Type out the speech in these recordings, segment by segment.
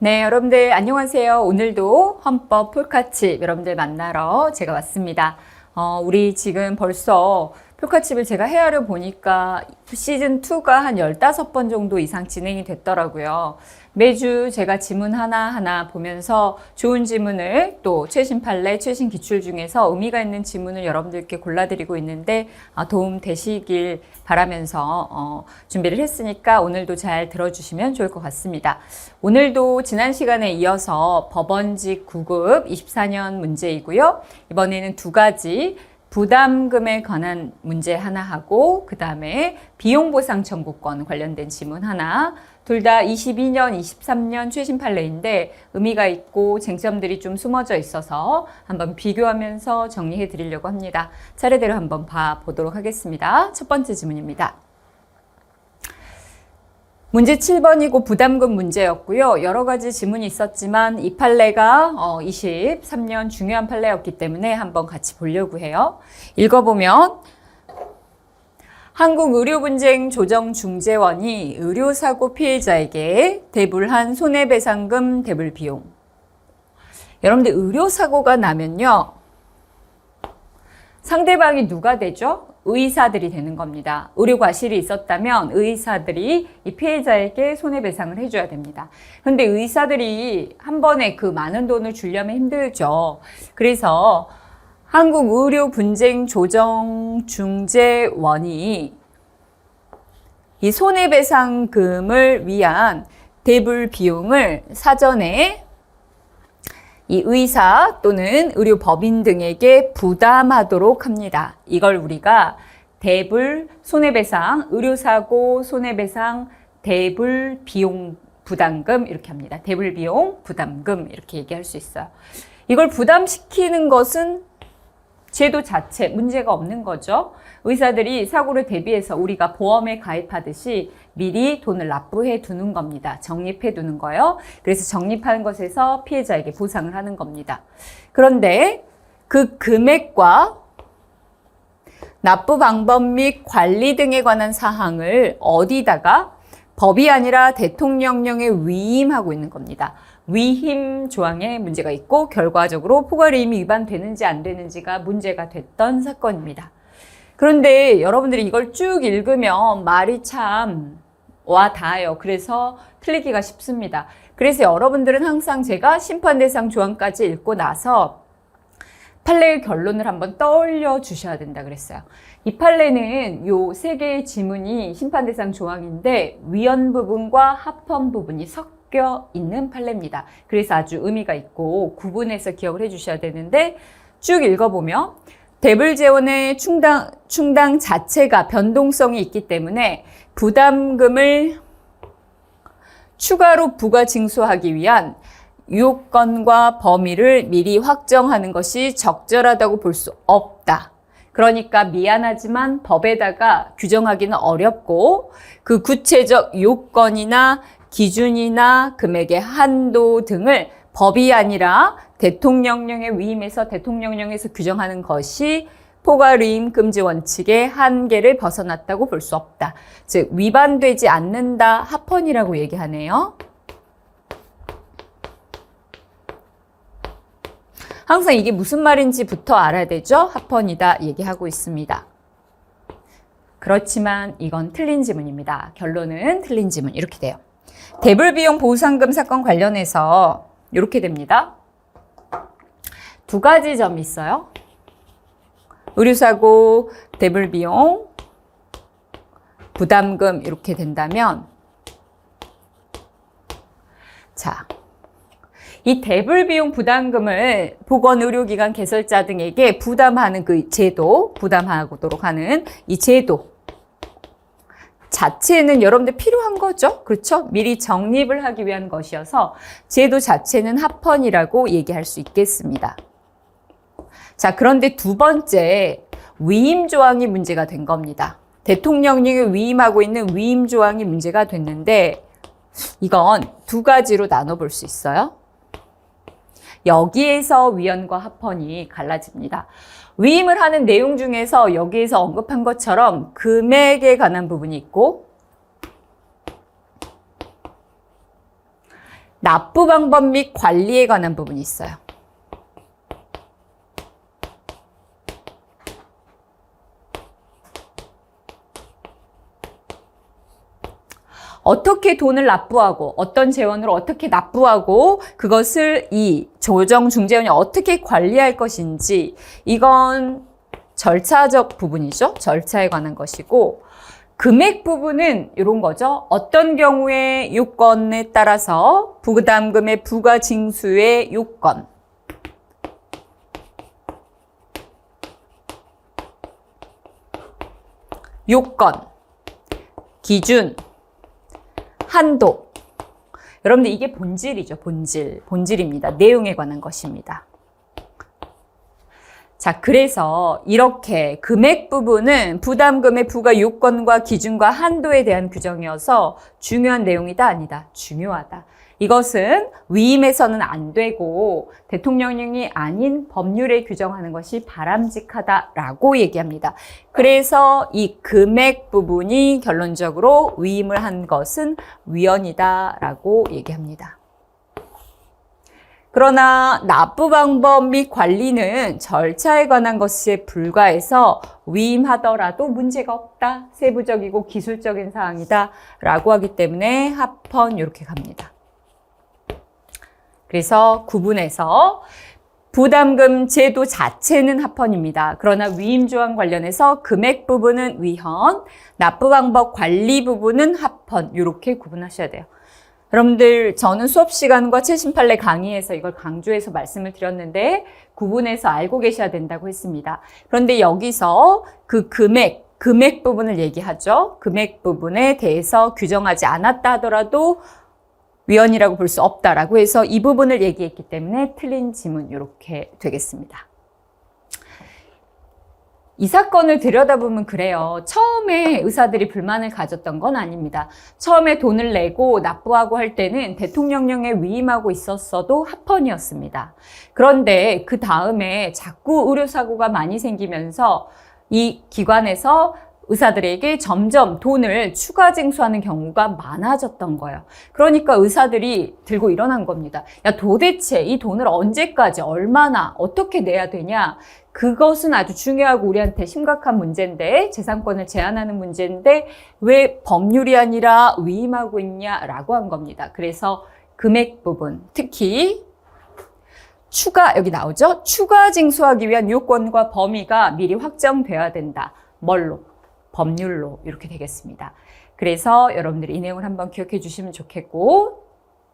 네, 여러분들 안녕하세요. 오늘도 헌법 폴카칩 여러분들 만나러 제가 왔습니다. 우리 지금 벌써 폴카칩을 제가 헤아려 보니까 시즌2가 한 15번 정도 이상 진행이 됐더라고요. 매주 제가 지문 하나하나 보면서 좋은 지문을 또 최신 판례, 최신 기출 중에서 의미가 있는 지문을 여러분들께 골라드리고 있는데 도움 되시길 바라면서 준비를 했으니까 오늘도 잘 들어주시면 좋을 것 같습니다. 오늘도 지난 시간에 이어서 법원직 9급 24년 문제이고요. 이번에는 두 가지 부담금에 관한 문제 하나 하고 그 다음에 비용보상 청구권 관련된 지문 하나, 둘 다 22년, 23년 최신 판례인데 의미가 있고 쟁점들이 좀 숨어져 있어서 한번 비교하면서 정리해 드리려고 합니다. 차례대로 한번 봐보도록 하겠습니다. 첫 번째 지문입니다. 문제 7번이고 부담금 문제였고요. 여러 가지 지문이 있었지만 이 판례가 23년 중요한 판례였기 때문에 한번 같이 보려고 해요. 읽어보면 한국의료분쟁조정중재원이 의료사고 피해자에게 대불한 손해배상금 대불 비용. 여러분들 의료사고가 나면요. 상대방이 누가 되죠? 의사들이 되는 겁니다. 의료 과실이 있었다면 의사들이 이 피해자에게 손해배상을 해줘야 됩니다. 그런데 의사들이 한 번에 그 많은 돈을 주려면 힘들죠. 그래서 한국의료분쟁조정중재원이 이 손해배상금을 위한 대불 비용을 사전에 이 의사 또는 의료법인 등에게 부담하도록 합니다. 이걸 우리가 대불 손해배상, 의료사고 손해배상 대불 비용 부담금 이렇게 합니다. 대불 비용 부담금 이렇게 얘기할 수 있어요. 이걸 부담시키는 것은 제도 자체 문제가 없는 거죠. 의사들이 사고를 대비해서 우리가 보험에 가입하듯이 미리 돈을 납부해 두는 겁니다. 적립해 두는 거예요. 그래서 적립하는 것에서 피해자에게 보상을 하는 겁니다. 그런데 그 금액과 납부 방법 및 관리 등에 관한 사항을 어디다가 법이 아니라 대통령령에 위임하고 있는 겁니다. 위임 조항에 문제가 있고 결과적으로 포괄이임이 위반되는지 안 되는지가 문제가 됐던 사건입니다. 그런데 여러분들이 이걸 쭉 읽으면 말이 참 와 닿아요. 그래서 틀리기가 쉽습니다. 그래서 여러분들은 항상 제가 심판대상 조항까지 읽고 나서 판례의 결론을 한번 떠올려 주셔야 된다 그랬어요. 이 판례는 요 세 개의 지문이 심판대상 조항인데 위헌 부분과 합헌 부분이 섞여 있는 판례입니다. 그래서 아주 의미가 있고 구분해서 기억을 해 주셔야 되는데 쭉 읽어보면 대불재원의 충당 자체가 변동성이 있기 때문에 부담금을 추가로 부과 징수하기 위한 요건과 범위를 미리 확정하는 것이 적절하다고 볼 수 없다. 그러니까 미안하지만 법에다가 규정하기는 어렵고 그 구체적 요건이나 기준이나 금액의 한도 등을 법이 아니라 대통령령에 위임해서 대통령령에서 규정하는 것이 포괄위임 금지 원칙의 한계를 벗어났다고 볼 수 없다. 즉 위반되지 않는다 합헌이라고 얘기하네요. 항상 이게 무슨 말인지부터 알아야 되죠. 합헌이다 얘기하고 있습니다. 그렇지만 이건 틀린 지문입니다. 결론은 틀린 지문 이렇게 돼요. 대불비용 보상금 사건 관련해서 이렇게 됩니다. 두 가지 점이 있어요. 의료사고, 대불비용, 부담금 이렇게 된다면 자, 이 대불비용 부담금을 보건의료기관 개설자 등에게 부담하는 그 제도, 부담하도록 하는 이 제도 자체는 여러분들 필요한 거죠. 그렇죠? 미리 적립을 하기 위한 것이어서 제도 자체는 합헌이라고 얘기할 수 있겠습니다. 자, 그런데 두 번째 위임 조항이 문제가 된 겁니다. 대통령령에 위임하고 있는 위임 조항이 문제가 됐는데 이건 두 가지로 나눠볼 수 있어요. 여기에서 위헌과 합헌이 갈라집니다. 위임을 하는 내용 중에서 여기에서 언급한 것처럼 금액에 관한 부분이 있고 납부 방법 및 관리에 관한 부분이 있어요. 어떻게 돈을 납부하고 어떤 재원으로 어떻게 납부하고 그것을 이 조정중재원이 어떻게 관리할 것인지 이건 절차적 부분이죠. 절차에 관한 것이고 금액 부분은 이런 거죠. 어떤 경우에 요건에 따라서 부담금의 부과 징수의 요건 기준 한도. 여러분들 이게 본질이죠. 본질입니다. 내용에 관한 것입니다. 자, 그래서 이렇게 금액 부분은 부담금의 부과 요건과 기준과 한도에 대한 규정이어서 중요한 내용이다 아니다. 중요하다. 이것은 위임해서는 안 되고 대통령령이 아닌 법률에 규정하는 것이 바람직하다라고 얘기합니다. 그래서 이 금액 부분이 결론적으로 위임을 한 것은 위헌이다라고 얘기합니다. 그러나 납부 방법 및 관리는 절차에 관한 것에 불과해서 위임하더라도 문제가 없다. 세부적이고 기술적인 사항이다. 라고 하기 때문에 합헌 이렇게 갑니다. 그래서 구분해서 부담금 제도 자체는 합헌입니다. 그러나 위임 조항 관련해서 금액 부분은 위헌, 납부 방법 관리 부분은 합헌 이렇게 구분하셔야 돼요. 여러분들 저는 수업 시간과 78회 강의에서 이걸 강조해서 말씀을 드렸는데 구분해서 알고 계셔야 된다고 했습니다. 그런데 여기서 그 금액 부분을 얘기하죠. 금액 부분에 대해서 규정하지 않았다 하더라도 위헌이라고 볼 수 없다라고 해서 이 부분을 얘기했기 때문에 틀린 지문 이렇게 되겠습니다. 이 사건을 들여다보면 그래요. 처음에 의사들이 불만을 가졌던 건 아닙니다. 처음에 돈을 내고 납부하고 할 때는 대통령령에 위임하고 있었어도 합헌이었습니다. 그런데 그 다음에 자꾸 의료사고가 많이 생기면서 이 기관에서 의사들에게 점점 돈을 추가 징수하는 경우가 많아졌던 거예요. 그러니까 의사들이 들고 일어난 겁니다. 야, 도대체 이 돈을 언제까지 얼마나 어떻게 내야 되냐? 그것은 아주 중요하고 우리한테 심각한 문제인데 재산권을 제한하는 문제인데 왜 법률이 아니라 위임하고 있냐라고 한 겁니다. 그래서 금액 부분 특히 추가 여기 나오죠. 추가 징수하기 위한 요건과 범위가 미리 확정되어야 된다. 뭘로? 법률로 이렇게 되겠습니다. 그래서 여러분들이 이 내용을 한번 기억해 주시면 좋겠고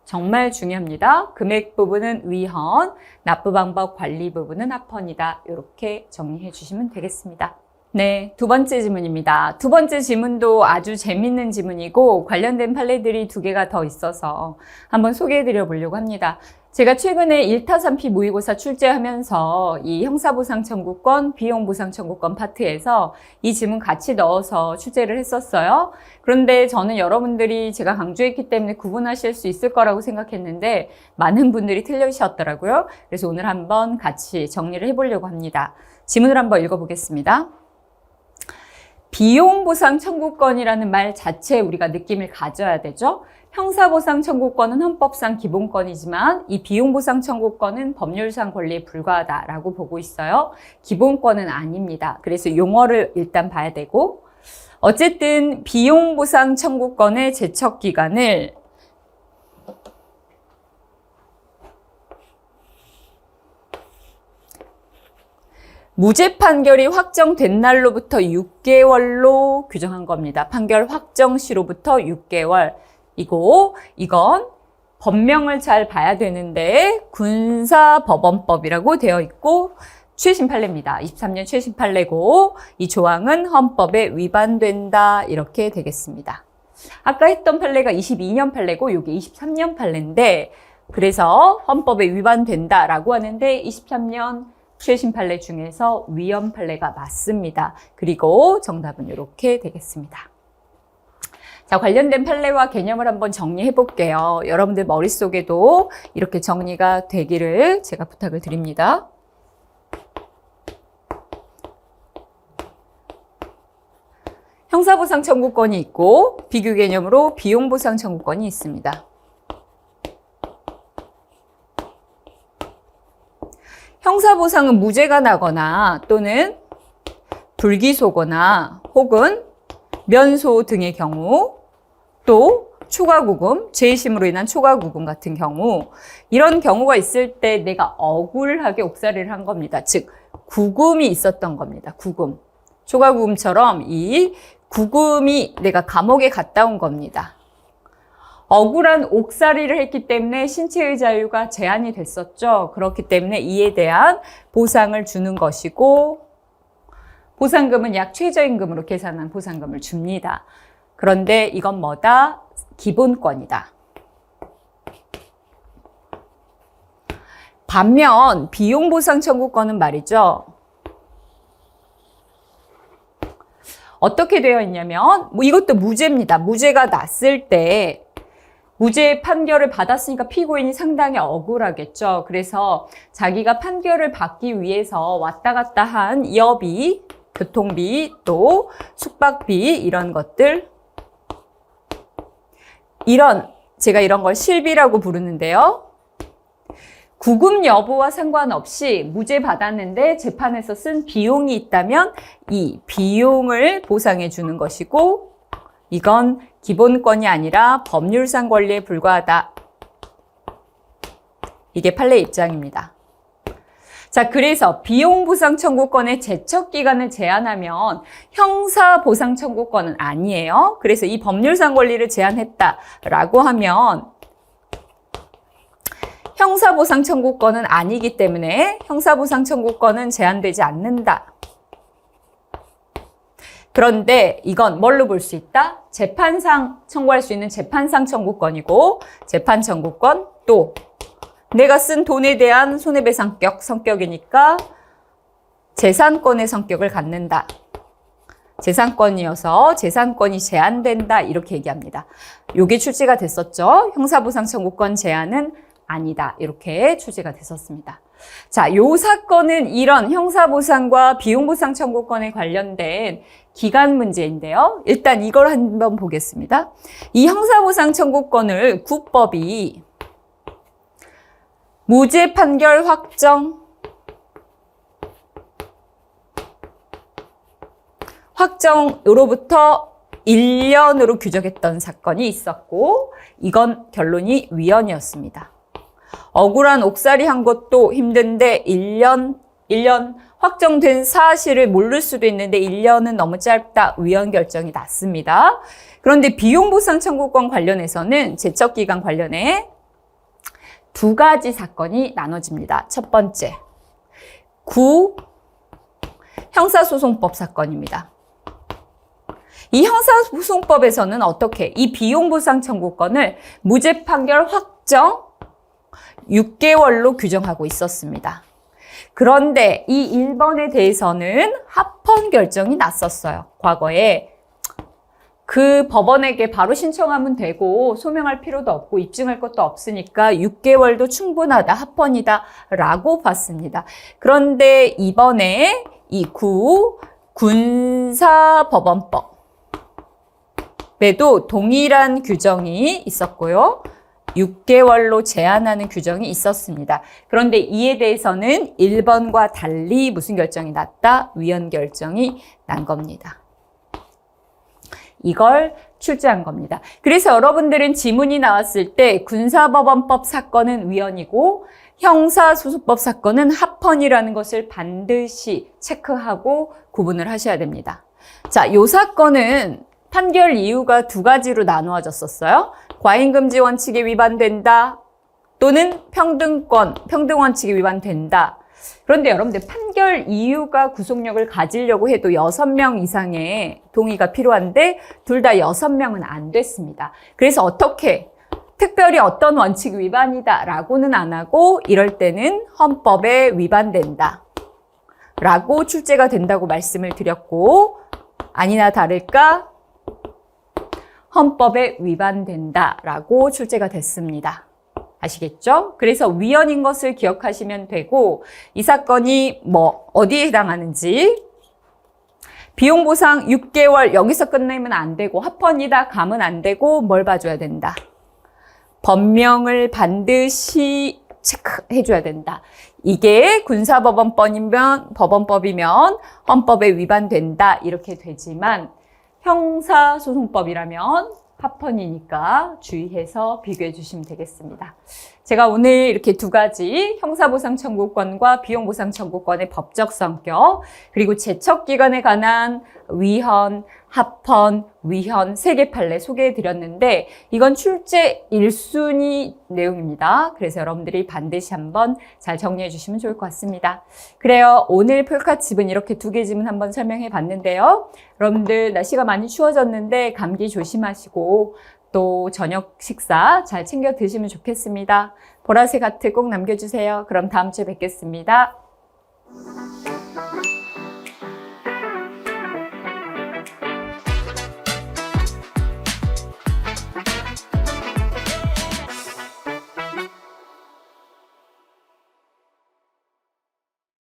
정말 중요합니다. 금액 부분은 위헌, 납부 방법 관리 부분은 합헌이다. 이렇게 정리해 주시면 되겠습니다. 네, 두 번째 지문입니다. 두 번째 지문도 아주 재밌는 지문이고 관련된 판례들이 두 개가 더 있어서 한번 소개해 드려 보려고 합니다. 제가 최근에 1타 3피 모의고사 출제하면서 이 형사보상 청구권, 비용보상 청구권 파트에서 이 지문 같이 넣어서 출제를 했었어요. 그런데 저는 여러분들이 제가 강조했기 때문에 구분하실 수 있을 거라고 생각했는데 많은 분들이 틀리셨더라고요. 그래서 오늘 한번 같이 정리를 해보려고 합니다. 지문을 한번 읽어보겠습니다. 비용보상 청구권이라는 말 자체에 우리가 느낌을 가져야 되죠. 형사보상 청구권은 헌법상 기본권이지만 이 비용보상 청구권은 법률상 권리에 불과하다라고 보고 있어요. 기본권은 아닙니다. 그래서 용어를 일단 봐야 되고 어쨌든 비용보상 청구권의 제척기간을 무죄 판결이 확정된 날로부터 6개월로 규정한 겁니다. 판결 확정 시로부터 6개월. 이건 법명을 잘 봐야 되는데 군사법원법이라고 되어 있고 최신 판례입니다. 23년 최신 판례고 이 조항은 헌법에 위반된다 이렇게 되겠습니다. 아까 했던 판례가 22년 판례고 이게 23년 판례인데 그래서 헌법에 위반된다라고 하는데 23년 최신 판례 중에서 위헌 판례가 맞습니다. 그리고 정답은 이렇게 되겠습니다. 자, 관련된 판례와 개념을 한번 정리해 볼게요. 여러분들 머릿속에도 이렇게 정리가 되기를 제가 부탁을 드립니다. 형사보상 청구권이 있고 비교 개념으로 비용보상 청구권이 있습니다. 형사보상은 무죄가 나거나 또는 불기소거나 혹은 면소 등의 경우, 또 초과구금, 재심으로 인한 초과구금 같은 경우, 이런 경우가 있을 때 내가 억울하게 옥살이를 한 겁니다. 즉 구금이 있었던 겁니다. 구금. 초과구금처럼 이 구금이 내가 감옥에 갔다 온 겁니다. 억울한 옥살이를 했기 때문에 신체의 자유가 제한이 됐었죠. 그렇기 때문에 이에 대한 보상을 주는 것이고, 보상금은 약 최저임금으로 계산한 보상금을 줍니다. 그런데 이건 뭐다? 기본권이다. 반면 비용보상 청구권은 말이죠. 어떻게 되어 있냐면 이것도 무죄입니다. 무죄가 났을 때 무죄 판결을 받았으니까 피고인이 상당히 억울하겠죠. 그래서 자기가 판결을 받기 위해서 왔다 갔다 한 여비, 교통비, 또 숙박비 이런 것들, 제가 이런 걸 실비라고 부르는데요. 구금 여부와 상관없이 무죄 받았는데 재판에서 쓴 비용이 있다면 이 비용을 보상해 주는 것이고, 이건 기본권이 아니라 법률상 권리에 불과하다. 이게 판례 입장입니다. 자, 그래서 비용보상 청구권의 제척기간을 제한하면 형사보상 청구권은 아니에요. 그래서 이 법률상 권리를 제한했다라고 하면 형사보상 청구권은 아니기 때문에 형사보상 청구권은 제한되지 않는다. 그런데 이건 뭘로 볼 수 있다? 재판상 청구할 수 있는 재판상 청구권이고, 재판 청구권, 또 내가 쓴 돈에 대한 손해배상격 성격이니까 재산권의 성격을 갖는다. 재산권이어서 재산권이 제한된다. 이렇게 얘기합니다. 이게 출제가 됐었죠. 형사보상 청구권 제한은 아니다. 이렇게 출제가 됐었습니다. 자, 요 사건은 이런 형사보상과 비용보상 청구권에 관련된 기간 문제인데요. 일단 이걸 한번 보겠습니다. 이 형사보상 청구권을 구법이 무죄 판결 확정으로부터 1년으로 규정했던 사건이 있었고, 이건 결론이 위헌이었습니다. 억울한 옥살이 한 것도 힘든데 1년 확정된 사실을 모를 수도 있는데 1년은 너무 짧다. 위헌 결정이 났습니다. 그런데 비용보상 청구권 관련해서는 제척기간 관련해 두 가지 사건이 나눠집니다. 첫 번째, 형사소송법 사건입니다. 이 형사소송법에서는 어떻게 이 비용보상 청구권을 무죄 판결 확정 6개월로 규정하고 있었습니다. 그런데 이 1번에 대해서는 합헌 결정이 났었어요. 과거에 그 법원에게 바로 신청하면 되고 소명할 필요도 없고 입증할 것도 없으니까 6개월도 충분하다, 합헌이다 라고 봤습니다. 그런데 이번에 이 군사법원법에도 동일한 규정이 있었고요. 6개월로 제한하는 규정이 있었습니다. 그런데 이에 대해서는 1번과 달리 무슨 결정이 났다? 위헌 결정이 난 겁니다. 이걸 출제한 겁니다. 그래서 여러분들은 지문이 나왔을 때 군사법원법 사건은 위헌이고 형사소송법 사건은 합헌이라는 것을 반드시 체크하고 구분을 하셔야 됩니다. 자, 이 사건은 판결 이유가 두 가지로 나누어졌었어요. 과잉금지 원칙에 위반된다 또는 평등 원칙에 위반된다. 그런데 여러분들 판결 이유가 구속력을 가지려고 해도 6명 이상의 동의가 필요한데 둘 다 6명은 안 됐습니다. 그래서 어떻게 특별히 어떤 원칙 위반이다 라고는 안 하고 이럴 때는 헌법에 위반된다 라고 출제가 된다고 말씀을 드렸고, 아니나 다를까 헌법에 위반된다 라고 출제가 됐습니다. 아시겠죠? 그래서 위헌인 것을 기억하시면 되고, 이 사건이 어디에 해당하는지, 비용보상 6개월 여기서 끝내면 안 되고 합헌이다 가면 안 되고 뭘 봐줘야 된다. 법명을 반드시 체크해줘야 된다. 이게 법원법이면 헌법에 위반된다. 이렇게 되지만 형사소송법이라면 합헌이니까 주의해서 비교해 주시면 되겠습니다. 제가 오늘 이렇게 두 가지 형사보상 청구권과 비용보상 청구권의 법적 성격, 그리고 제척기관에 관한 위헌, 합헌, 위헌 3개 판례 소개해 드렸는데 이건 출제 1순위 내용입니다. 그래서 여러분들이 반드시 한번 잘 정리해 주시면 좋을 것 같습니다. 그래요. 오늘 폴카칩은 이렇게 2개 지문 한번 설명해 봤는데요. 여러분들 날씨가 많이 추워졌는데 감기 조심하시고 또 저녁 식사 잘 챙겨 드시면 좋겠습니다. 보라색 하트 꼭 남겨주세요. 그럼 다음 주에 뵙겠습니다.